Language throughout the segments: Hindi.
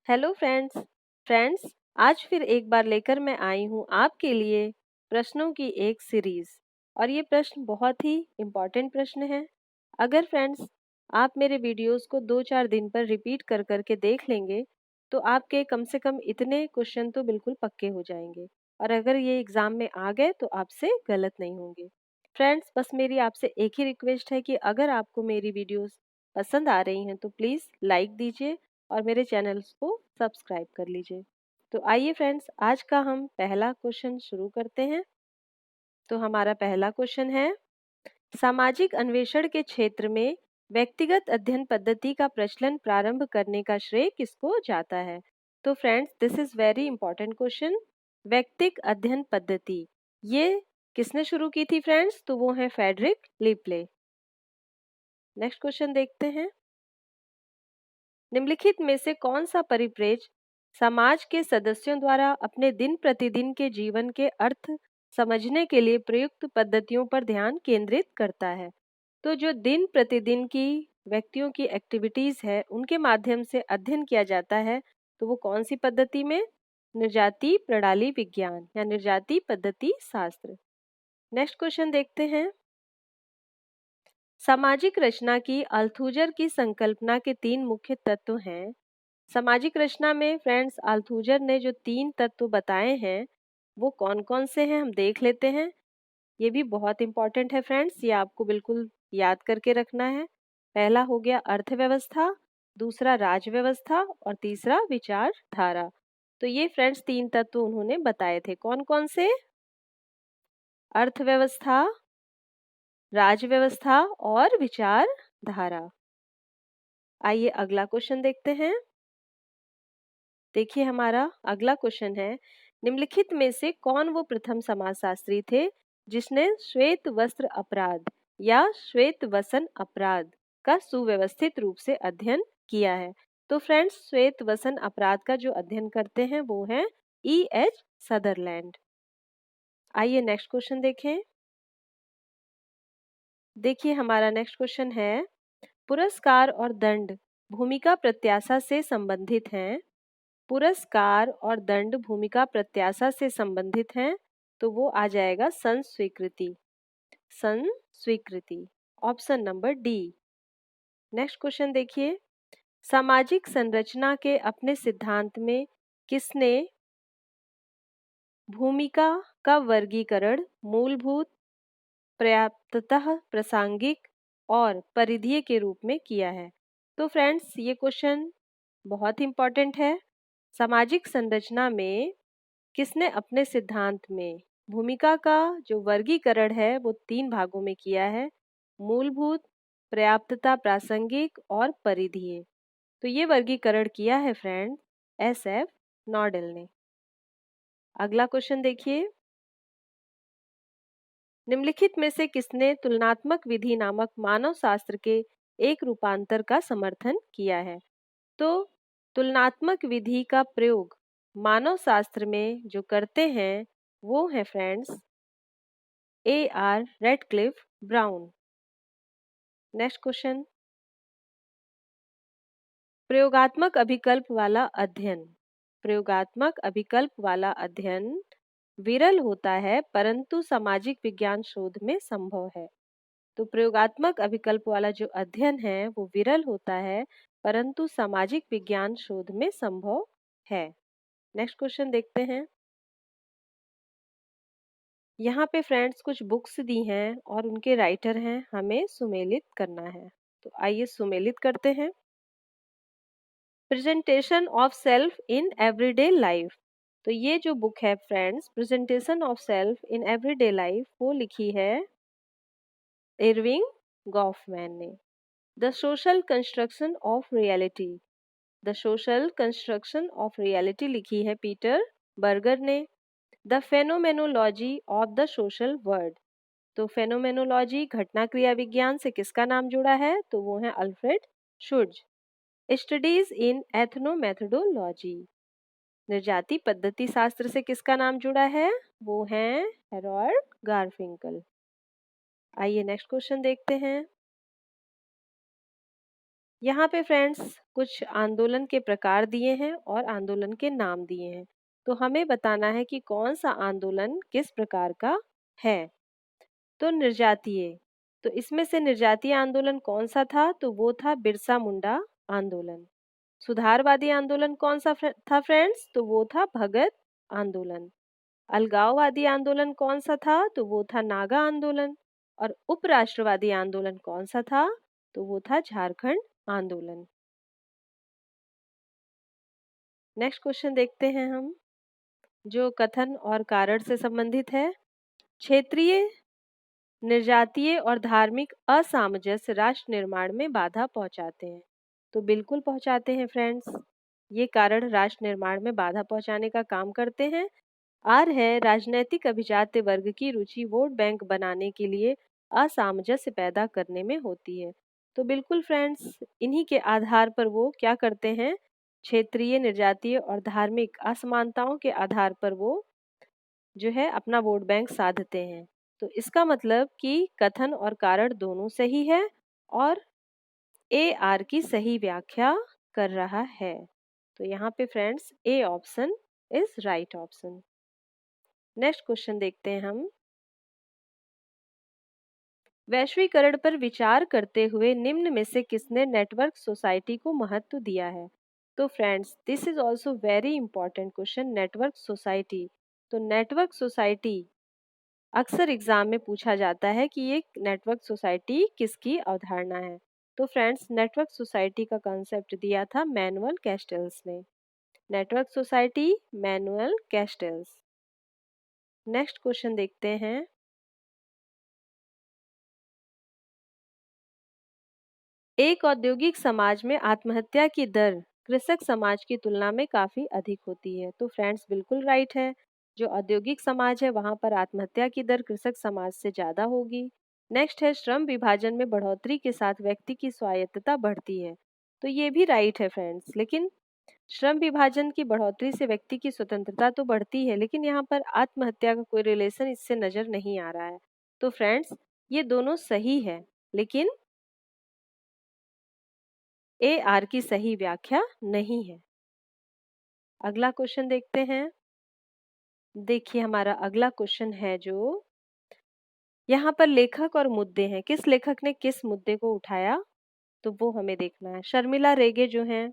Hello friends. फ्रेंड्स, आज फिर एक बार लेकर मैं आई हूँ आपके लिए प्रश्नों की एक सीरीज। और ये प्रश्न बहुत ही इम्पोर्टेंट प्रश्न है। अगर फ्रेंड्स आप मेरे वीडियोस को 2-4 दिन पर रिपीट कर करके देख लेंगे तो आपके कम से कम इतने क्वेश्चन तो बिल्कुल पक्के हो जाएंगे। और अगर ये एग्जाम में आ गए तो आपसे गलत नहीं होंगे। फ्रेंड्स, बस मेरी आपसे एक ही रिक्वेस्ट है कि अगर आपको मेरी वीडियोस पसंद आ रही हैं तो प्लीज़ लाइक दीजिए और मेरे चैनल्स को सब्सक्राइब कर लीजिए। तो आइए फ्रेंड्स, आज का हम पहला क्वेश्चन शुरू करते हैं। तो हमारा पहला क्वेश्चन है, सामाजिक अन्वेषण के क्षेत्र में व्यक्तिगत अध्ययन पद्धति का प्रचलन प्रारंभ करने का श्रेय किसको जाता है? तो friends, this is very important question. व्यक्तिगत अध्ययन पद्धति ये किसने शुरू की थी फ्रेंड्स? तो वो है फ्रेडरिक लिपले। नेक्स्ट क्वेश्चन देखते हैं, निम्नलिखित में से कौन सा परिप्रेक्ष्य समाज के सदस्यों द्वारा अपने दिन प्रतिदिन के जीवन के अर्थ समझने के लिए प्रयुक्त पद्धतियों पर ध्यान केंद्रित करता है? तो जो दिन प्रतिदिन की व्यक्तियों की एक्टिविटीज है उनके माध्यम से अध्ययन किया जाता है, तो वो कौन सी पद्धति में? निर्जाति प्रणाली विज्ञान या निर्जाति पद्धति शास्त्र। नेक्स्ट क्वेश्चन देखते हैं, सामाजिक रचना की अल्थुजर की संकल्पना के 3 मुख्य तत्व हैं। सामाजिक रचना में फ्रेंड्स अल्थुजर ने जो 3 तत्व बताए हैं वो कौन कौन से हैं हम देख लेते हैं। ये भी बहुत इंपॉर्टेंट है फ्रेंड्स, ये आपको बिल्कुल याद करके रखना है। पहला हो गया अर्थव्यवस्था, दूसरा राज व्यवस्था और तीसरा विचारधारा। तो ये फ्रेंड्स 3 तत्व उन्होंने बताए थे। कौन कौन से? अर्थव्यवस्था, राज व्यवस्था और विचारधारा। आइए अगला क्वेश्चन देखते हैं। देखिए हमारा अगला क्वेश्चन है, निम्नलिखित में से कौन वो प्रथम समाजशास्त्री थे जिसने श्वेत वस्त्र अपराध या श्वेत वसन अपराध का सुव्यवस्थित रूप से अध्ययन किया है? तो फ्रेंड्स, श्वेत वसन अपराध का जो अध्ययन करते हैं वो है E.H. सदरलैंड। आइए नेक्स्ट क्वेश्चन देखें। देखिए हमारा नेक्स्ट क्वेश्चन है, पुरस्कार और दंड भूमिका प्रत्याशा से संबंधित हैं। पुरस्कार और दंड भूमिका प्रत्याशा से संबंधित हैं, तो वो आ जाएगा संस्वीकृति। संस्वीकृति, option number D. Next question देखिए, सामाजिक संरचना के अपने सिद्धांत में किसने भूमिका का वर्गीकरण मूलभूत, पर्याप्ततः प्रासंगिक और परिधीय के रूप में किया है? तो फ्रेंड्स, ये क्वेश्चन बहुत इंपॉर्टेंट है। सामाजिक संरचना में किसने अपने सिद्धांत में भूमिका का जो वर्गीकरण है वो 3 भागों में किया है, मूलभूत, पर्याप्तता, प्रासंगिक और परिधीय। तो ये वर्गीकरण किया है फ्रेंड SF नॉडेल ने। अगला क्वेश्चन देखिए, निम्नलिखित में से किसने तुलनात्मक विधि नामक मानव शास्त्र के एक रूपांतर का समर्थन किया है? तो तुलनात्मक विधि का प्रयोग मानव शास्त्र में जो करते हैं वो है friends AR Radcliffe Brown. Next question, प्रयोगात्मक अभिकल्प वाला अध्ययन। प्रयोगात्मक अभिकल्प वाला अध्ययन विरल होता है परंतु सामाजिक विज्ञान शोध में संभव है। तो प्रयोगात्मक अभिकल्प वाला जो अध्ययन है वो विरल होता है परंतु सामाजिक विज्ञान शोध में संभव है। नेक्स्ट क्वेश्चन देखते हैं। यहाँ पे फ्रेंड्स कुछ बुक्स दी हैं और उनके राइटर हैं, हमें सुमेलित करना है। तो आइए सुमेलित करते हैं। Presentation of self in everyday life. तो ये जो बुक है friends, presentation of self in everyday life, वो लिखी है इरविंग गॉफमैन ने। The social construction of reality, the social construction of reality लिखी है पीटर बर्गर ने। The phenomenology of the social world, तो फेनोमेनोलॉजी घटना क्रिया विज्ञान से किसका नाम जुड़ा है? तो वो है अल्फ्रेड शुड्ज। स्टडीज इन एथनोमेथोडोलॉजी, निर्जाति पद्धति शास्त्र से किसका नाम जुड़ा है? वो है हेरोल्ड गारफिंकल। आइए नेक्स्ट क्वेश्चन देखते हैं। यहाँ पे फ्रेंड्स कुछ आंदोलन के प्रकार दिए हैं और आंदोलन के नाम दिए हैं। तो हमें बताना है कि कौन सा आंदोलन किस प्रकार का है। तो निर्जातीय, तो इसमें से निर्जातीय आंदोलन कौन सा था? तो वो था बिरसा मुंडा आंदोलन। सुधारवादी आंदोलन कौन सा था फ्रेंड्स? तो वो था भगत आंदोलन। अलगाववादी आंदोलन कौन सा था? तो वो था नागा आंदोलन। और उपराष्ट्रवादी आंदोलन कौन सा था? तो वो था झारखंड आंदोलन। नेक्स्ट क्वेश्चन देखते हैं हम, जो कथन और कारण से संबंधित है। क्षेत्रीय, निर्जातीय और धार्मिक असामंजस्य राष्ट्र निर्माण में बाधा पहुंचाते हैं। तो बिल्कुल पहुंचाते हैं फ्रेंड्स, ये कारण राष्ट्र निर्माण में बाधा पहुंचाने का काम करते हैं। आर है, राजनैतिक अभिजात्य वर्ग की रुचि वोट बैंक बनाने के लिए असामंजस्य पैदा करने में होती है। तो बिल्कुल फ्रेंड्स, इन्हीं के आधार पर वो क्या करते हैं, क्षेत्रीय, निर्जातीय और धार्मिक असमानताओं के आधार पर वो जो है अपना वोट बैंक साधते हैं। तो इसका मतलब कि कथन और कारण दोनों सही है और ए आर की सही व्याख्या कर रहा है। तो यहाँ पे friends A option is right option. Next question देखते हैं हम, वैश्वीकरण पर विचार करते हुए निम्न में से किसने नेटवर्क सोसाइटी को महत्व दिया है? तो friends this is also very important question, network society. तो नेटवर्क सोसाइटी अक्सर एग्जाम में पूछा जाता है कि ये नेटवर्क सोसाइटी किसकी अवधारणा है। तो फ्रेंड्स नेटवर्क सोसाइटी का कॉन्सेप्ट दिया था मैनुअल कैस्टल्स ने। Network society Manuel Castells. Next question देखते हैं, एक औद्योगिक समाज में आत्महत्या की दर कृषक समाज की तुलना में काफी अधिक होती है। तो फ्रेंड्स बिल्कुल राइट है, जो औद्योगिक समाज है वहां पर आत्महत्या की दर कृषक समाज से ज्यादा होगी। नेक्स्ट है, श्रम विभाजन में बढ़ोतरी के साथ व्यक्ति की स्वायत्तता बढ़ती है। तो ये भी राइट है फ्रेंड्स, लेकिन श्रम विभाजन की बढ़ोतरी से व्यक्ति की स्वतंत्रता तो बढ़ती है, लेकिन यहाँ पर आत्महत्या का कोई रिलेशन इससे नजर नहीं आ रहा है। तो फ्रेंड्स ये दोनों सही है, लेकिन ए आर की सही व्याख्या नहीं है। अगला क्वेश्चन देखते हैं। देखिए हमारा अगला क्वेश्चन है, जो यहाँ पर लेखक और मुद्दे हैं, किस लेखक ने किस मुद्दे को उठाया, तो वो हमें देखना है। शर्मिला रेगे जो हैं,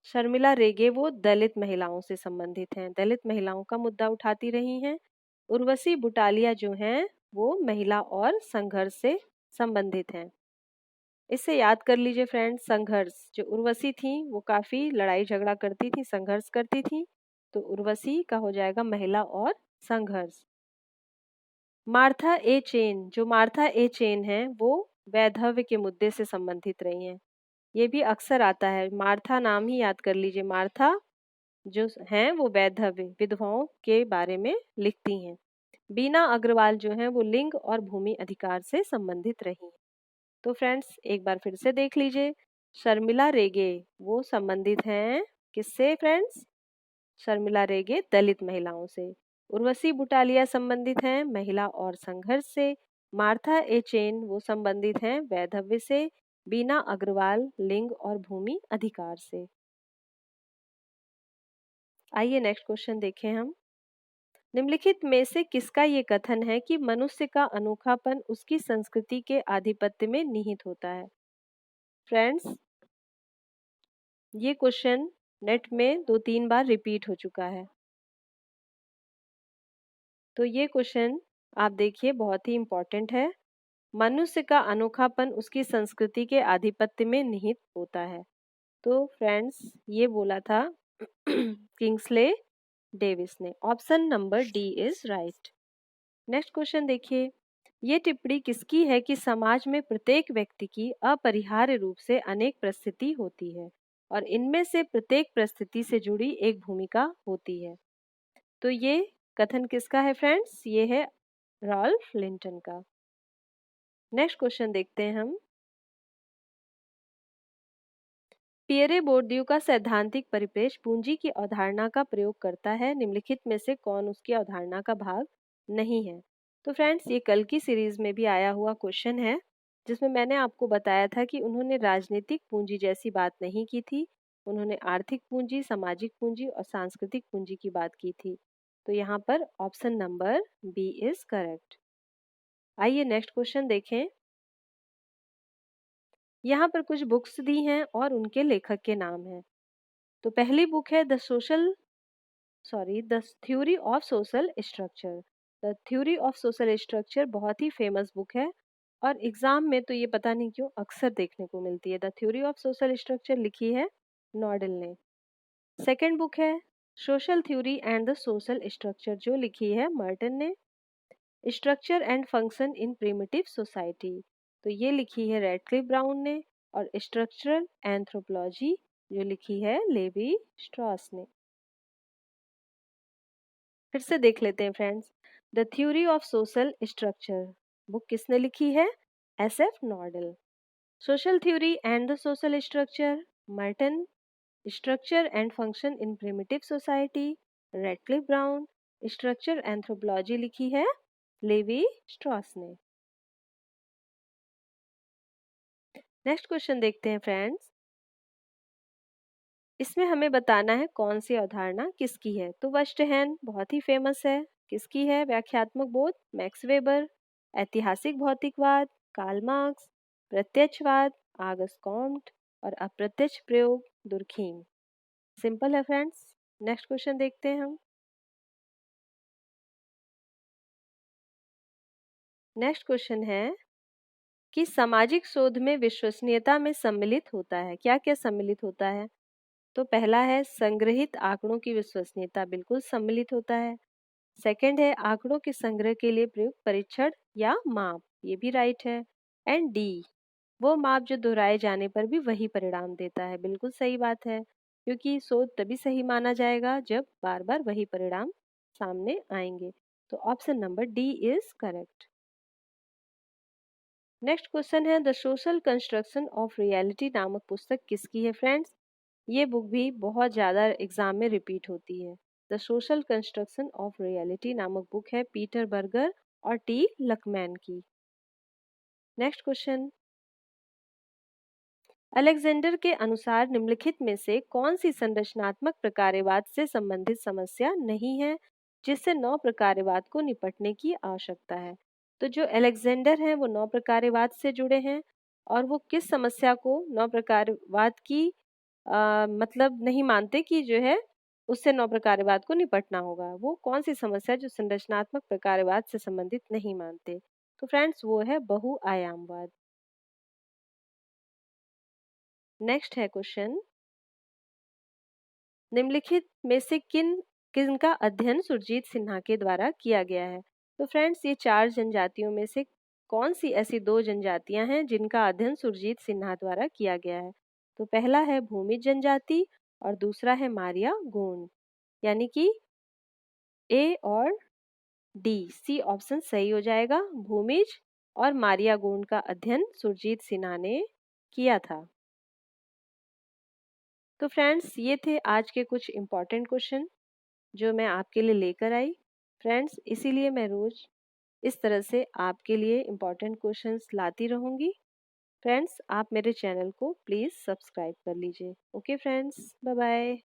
शर्मिला रेगे वो दलित महिलाओं से संबंधित हैं, दलित महिलाओं का मुद्दा उठाती रही हैं। उर्वशी बुटालिया जो हैं वो महिला और संघर्ष से संबंधित हैं। इससे याद कर लीजिए फ्रेंड्स, संघर्ष, जो उर्वशी थी वो काफी लड़ाई झगड़ा करती थी, संघर्ष करती थी। तो उर्वशी का हो जाएगा महिला और संघर्ष। मार्था ए चेन, जो मार्था ए चेन है वो वैधव्य के मुद्दे से संबंधित रही हैं। ये भी अक्सर आता है, मार्था नाम ही याद कर लीजिए, मार्था जो हैं वो वैधव्य, विधवाओं के बारे में लिखती हैं। बीना अग्रवाल जो है वो लिंग और भूमि अधिकार से संबंधित रही हैं। तो फ्रेंड्स एक बार फिर से देख लीजिए, शर्मिला रेगे वो संबंधित हैं किससे फ्रेंड्स? शर्मिला रेगे दलित महिलाओं से। उर्वशी बुटालिया संबंधित हैं महिला और संघर्ष से। मार्था ए चेन वो संबंधित हैं वैधव्य से। बीना अग्रवाल लिंग और भूमि अधिकार से। आइए नेक्स्ट क्वेश्चन देखें हम। निम्नलिखित में से किसका ये कथन है कि मनुष्य का अनोखापन उसकी संस्कृति के आधिपत्य में निहित होता है? फ्रेंड्स ये क्वेश्चन नेट में 2-3 बार रिपीट हो चुका है, तो ये क्वेश्चन आप देखिए बहुत ही इम्पोर्टेंट है। मनुष्य का अनोखापन उसकी संस्कृति के आधिपत्य में निहित होता है। तो फ्रेंड्स ये बोला था किंग्सले डेविस ने। Option number D is right. Next question देखिए, ये टिप्पणी किसकी है कि समाज में प्रत्येक व्यक्ति की अपरिहार्य रूप से अनेक परिस्थिति होती है और इनमें से प्रत्येक परिस्थिति से जुड़ी एक भूमिका होती है? तो ये कथन किसका है फ्रेंड्स? ये है रॉल्फ लिंटन का। नेक्स्ट क्वेश्चन देखते हैं हम। पियरे बोर्डियू का सैद्धांतिक परिप्रेक्ष्य पूंजी की अवधारणा का प्रयोग करता है, निम्नलिखित में से कौन उसकी अवधारणा का भाग नहीं है? तो फ्रेंड्स ये कल की सीरीज में भी आया हुआ क्वेश्चन है। जिसमें मैंने आपको बताया था कि उन्होंने राजनीतिक पूंजी जैसी बात नहीं की थी, उन्होंने आर्थिक पूंजी, सामाजिक पूंजी और सांस्कृतिक पूंजी की बात की थी। तो यहाँ पर option number B is correct. आइए नेक्स्ट क्वेश्चन देखें। यहाँ पर कुछ बुक्स दी हैं और उनके लेखक के नाम हैं। तो पहली बुक है the theory of social structure. The theory of social structure बहुत ही फेमस बुक है और एग्जाम में तो ये पता नहीं क्यों अक्सर देखने को मिलती है। The theory of social structure लिखी है नॉडेल ने। सेकंड बुक है social theory and the social structure, जो लिखी है मर्टन ने। Structure and function in primitive society, तो ये लिखी है रैडक्लिफ ब्राउन ने। और स्ट्रक्चरल एंथ्रोपोलॉजी जो लिखी है लेवी स्ट्रॉस ने। फिर से देख लेते हैं friends. The theory of social structure book किसने लिखी है? SF Nadel. Social theory and the social structure Merton. Structure and function in primitive society Radcliffe Brown. Structure anthropology लिखी है लेवी स्ट्रॉस ने। नेक्स्ट क्वेश्चन देखते हैं फ्रेंड्स। इसमें हमें बताना है कौन सी अवधारणा किसकी है। तो वेस्टहैन बहुत ही फेमस है, किसकी है? व्याख्यात्मक बोध मैक्स वेबर। ऐतिहासिक भौतिकवाद कार्ल मार्क्स। प्रत्यक्षवाद आगस्ट कॉम्ट। और अप्रत्यक्ष प्रयोग दुर्खीम। सिंपल है फ्रेंड्स। नेक्स्ट क्वेश्चन देखते हैं हम। नेक्स्ट क्वेश्चन है कि सामाजिक शोध में विश्वसनीयता में सम्मिलित होता है, क्या क्या सम्मिलित होता है? तो पहला है संग्रहित आंकड़ों की विश्वसनीयता, बिल्कुल सम्मिलित होता है। सेकंड है आंकड़ों के संग्रह के लिए प्रयुक्त परीक्षण या माप, ये भी राइट है। एंड डी वो माप जो दोहराए जाने पर भी वही परिणाम देता है, बिल्कुल सही बात है, क्योंकि शोध तभी सही माना जाएगा जब बार बार वही परिणाम सामने आएंगे। तो option number D is correct. Next question है the social construction of reality नामक पुस्तक किसकी है फ्रेंड्स? ये बुक भी बहुत ज़्यादा एग्जाम में रिपीट होती है। The social construction of reality नामक बुक है पीटर बर्गर और टी लकमैन की। Next question. अलेक्जेंडर के अनुसार निम्नलिखित में से कौन सी संरचनात्मक प्रकार्यवाद से संबंधित समस्या नहीं है जिससे नौ प्रकार्यवाद को निपटने की आवश्यकता है? तो जो अलेक्जेंडर हैं वो नौ प्रकार्यवाद से जुड़े हैं और वो किस समस्या को नौ प्रकार्यवाद की मतलब नहीं मानते कि जो है उससे नौ प्रकार्यवाद को निपटना होगा। वो कौन सी समस्या जो संरचनात्मक प्रकार्यवाद से संबंधित नहीं मानते? तो फ्रेंड्स वो है बहुआयामवाद। नेक्स्ट है क्वेश्चन। निम्नलिखित में से किनका अध्ययन सुरजीत सिन्हा के द्वारा किया गया है? तो फ्रेंड्स ये चार जनजातियों में से कौन सी ऐसी दो जनजातियां हैं जिनका अध्ययन सुरजीत सिन्हा द्वारा किया गया है? तो पहला है भूमिज जनजाति और दूसरा है मारिया गोंड, यानी कि ए और डी, सी ऑप्शन सही हो जाएगा। भूमिज और मारिया गोंड का अध्ययन सुरजीत सिन्हा ने किया था। तो फ्रेंड्स ये थे आज के कुछ इम्पोर्टेंट क्वेश्चन जो मैं आपके लिए लेकर आई। फ्रेंड्स इसीलिए मैं रोज इस तरह से आपके लिए इम्पोर्टेंट क्वेश्चंस लाती रहूँगी। फ्रेंड्स आप मेरे चैनल को प्लीज़ सब्सक्राइब कर लीजिए। Okay friends, bye bye.